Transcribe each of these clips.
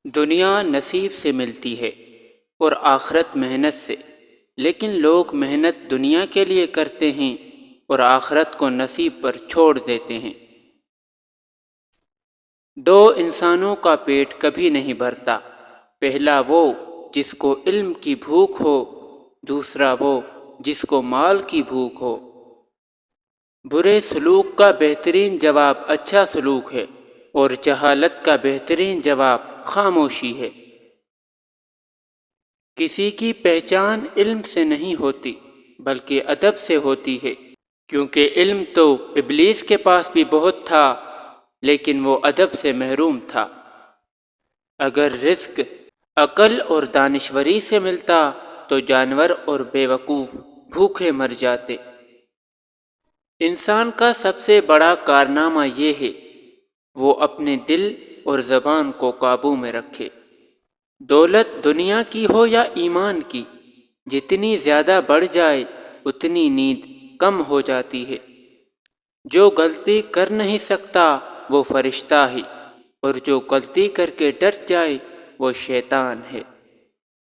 دنیا نصیب سے ملتی ہے اور آخرت محنت سے، لیکن لوگ محنت دنیا کے لیے کرتے ہیں اور آخرت کو نصیب پر چھوڑ دیتے ہیں۔ دو انسانوں کا پیٹ کبھی نہیں بھرتا، پہلا وہ جس کو علم کی بھوک ہو، دوسرا وہ جس کو مال کی بھوک ہو۔ برے سلوک کا بہترین جواب اچھا سلوک ہے اور جہالت کا بہترین جواب خاموشی ہے۔ کسی کی پہچان علم سے نہیں ہوتی بلکہ ادب سے ہوتی ہے، کیونکہ علم تو ابلیس کے پاس بھی بہت تھا لیکن وہ ادب سے محروم تھا۔ اگر رزق عقل اور دانشوری سے ملتا تو جانور اور بے وقوف بھوکے مر جاتے۔ انسان کا سب سے بڑا کارنامہ یہ ہے وہ اپنے دل اور زبان کو قابو میں رکھے۔ دولت دنیا کی ہو یا ایمان کی، جتنی زیادہ بڑھ جائے اتنی نیند کم ہو جاتی ہے۔ جو غلطی کر نہیں سکتا وہ فرشتہ ہی، اور جو غلطی کر کے ڈر جائے وہ شیطان ہے،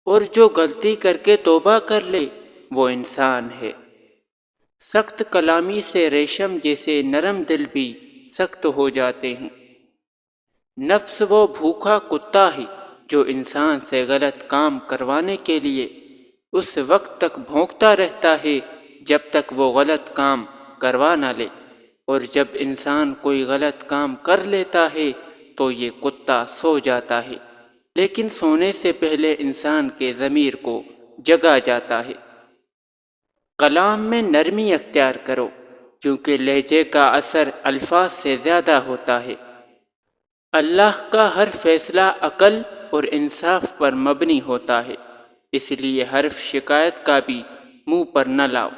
اور جو غلطی کر کے توبہ کر لے وہ انسان ہے۔ سخت کلامی سے ریشم جیسے نرم دل بھی سخت ہو جاتے ہیں۔ نفس وہ بھوکا کتا ہے جو انسان سے غلط کام کروانے کے لیے اس وقت تک بھونکتا رہتا ہے جب تک وہ غلط کام کروا نہ لے، اور جب انسان کوئی غلط کام کر لیتا ہے تو یہ کتا سو جاتا ہے، لیکن سونے سے پہلے انسان کے ضمیر کو جگا جاتا ہے۔ کلام میں نرمی اختیار کرو، کیونکہ لہجے کا اثر الفاظ سے زیادہ ہوتا ہے۔ اللہ کا ہر فیصلہ عقل اور انصاف پر مبنی ہوتا ہے، اس لیے حرف شکایت کا بھی منہ پر نہ لاؤ۔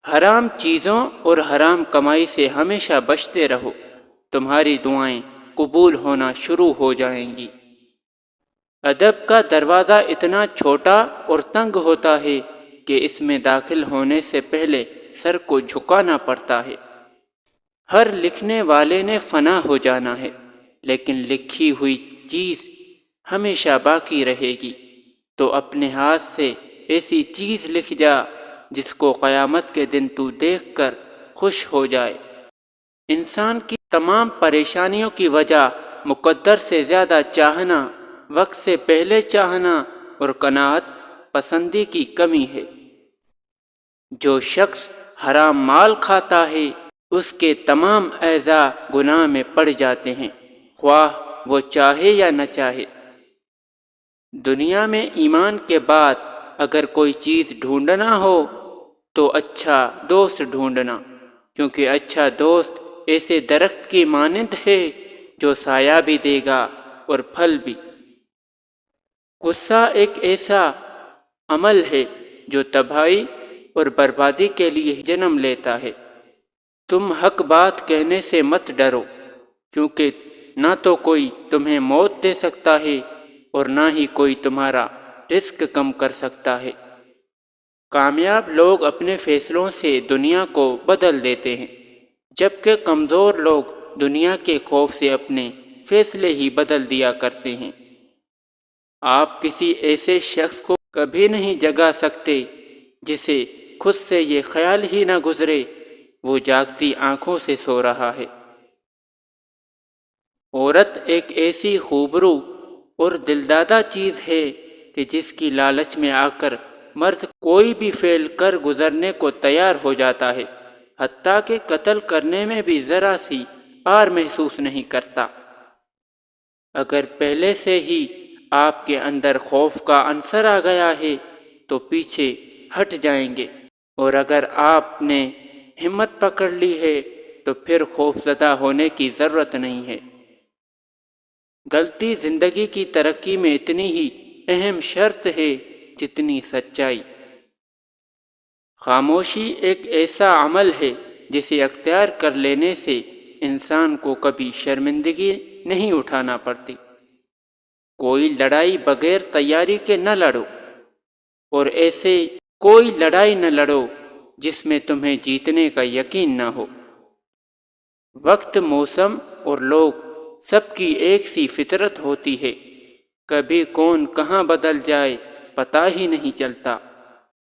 حرام چیزوں اور حرام کمائی سے ہمیشہ بچتے رہو، تمہاری دعائیں قبول ہونا شروع ہو جائیں گی۔ ادب کا دروازہ اتنا چھوٹا اور تنگ ہوتا ہے کہ اس میں داخل ہونے سے پہلے سر کو جھکانا پڑتا ہے۔ ہر لکھنے والے نے فنا ہو جانا ہے، لیکن لکھی ہوئی چیز ہمیشہ باقی رہے گی، تو اپنے ہاتھ سے ایسی چیز لکھ جا جس کو قیامت کے دن تو دیکھ کر خوش ہو جائے۔ انسان کی تمام پریشانیوں کی وجہ مقدر سے زیادہ چاہنا، وقت سے پہلے چاہنا اور قناعت پسندی کی کمی ہے۔ جو شخص حرام مال کھاتا ہے اس کے تمام اعضاء گناہ میں پڑ جاتے ہیں، خواہ وہ چاہے یا نہ چاہے۔ دنیا میں ایمان کے بعد اگر کوئی چیز ڈھونڈنا ہو تو اچھا دوست ڈھونڈنا، کیونکہ اچھا دوست ایسے درخت کی مانند ہے جو سایہ بھی دے گا اور پھل بھی۔ غصہ ایک ایسا عمل ہے جو تباہی اور بربادی کے لیے جنم لیتا ہے۔ تم حق بات کہنے سے مت ڈرو، کیونکہ نہ تو کوئی تمہیں موت دے سکتا ہے اور نہ ہی کوئی تمہارا رزق کم کر سکتا ہے۔ کامیاب لوگ اپنے فیصلوں سے دنیا کو بدل دیتے ہیں، جبکہ کمزور لوگ دنیا کے خوف سے اپنے فیصلے ہی بدل دیا کرتے ہیں۔ آپ کسی ایسے شخص کو کبھی نہیں جگا سکتے جسے خود سے یہ خیال ہی نہ گزرے وہ جاگتی آنکھوں سے سو رہا ہے۔ عورت ایک ایسی خوبرو اور دلدادہ چیز ہے کہ جس کی لالچ میں آ کر مرد کوئی بھی فعل کر گزرنے کو تیار ہو جاتا ہے، حتیٰ کہ قتل کرنے میں بھی ذرا سی آر محسوس نہیں کرتا۔ اگر پہلے سے ہی آپ کے اندر خوف کا عنصر آ گیا ہے تو پیچھے ہٹ جائیں گے، اور اگر آپ نے ہمت پکڑ لی ہے تو پھر خوف زدہ ہونے کی ضرورت نہیں ہے۔ غلطی زندگی کی ترقی میں اتنی ہی اہم شرط ہے جتنی سچائی۔ خاموشی ایک ایسا عمل ہے جسے اختیار کر لینے سے انسان کو کبھی شرمندگی نہیں اٹھانا پڑتی۔ کوئی لڑائی بغیر تیاری کے نہ لڑو، اور ایسے کوئی لڑائی نہ لڑو جس میں تمہیں جیتنے کا یقین نہ ہو۔ وقت، موسم اور لوگ سب کی ایک سی فطرت ہوتی ہے، کبھی کون کہاں بدل جائے پتہ ہی نہیں چلتا،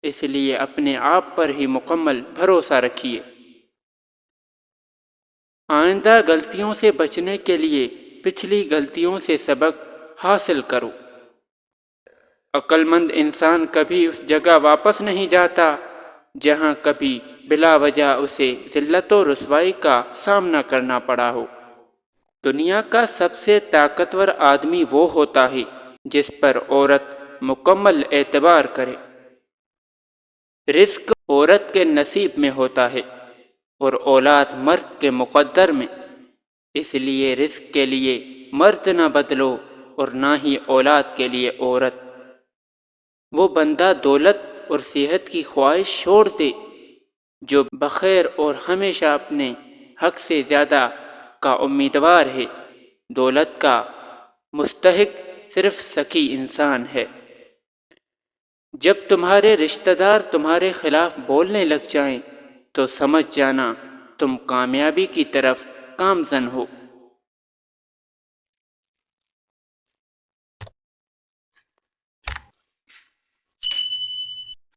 اس لیے اپنے آپ پر ہی مکمل بھروسہ رکھیے۔ آئندہ غلطیوں سے بچنے کے لیے پچھلی غلطیوں سے سبق حاصل کرو۔ عقل مند انسان کبھی اس جگہ واپس نہیں جاتا جہاں کبھی بلا وجہ اسے ذلت و رسوائی کا سامنا کرنا پڑا ہو۔ دنیا کا سب سے طاقتور آدمی وہ ہوتا ہے جس پر عورت مکمل اعتبار کرے۔ رزق عورت کے نصیب میں ہوتا ہے اور اولاد مرد کے مقدر میں، اس لیے رزق کے لیے مرد نہ بدلو اور نہ ہی اولاد کے لیے عورت۔ وہ بندہ دولت اور صحت کی خواہش چھوڑ دے جو بخیر اور ہمیشہ اپنے حق سے زیادہ کا امیدوار ہے۔ دولت کا مستحق صرف سخی انسان ہے۔ جب تمہارے رشتہ دار تمہارے خلاف بولنے لگ جائیں تو سمجھ جانا تم کامیابی کی طرف گامزن ہو۔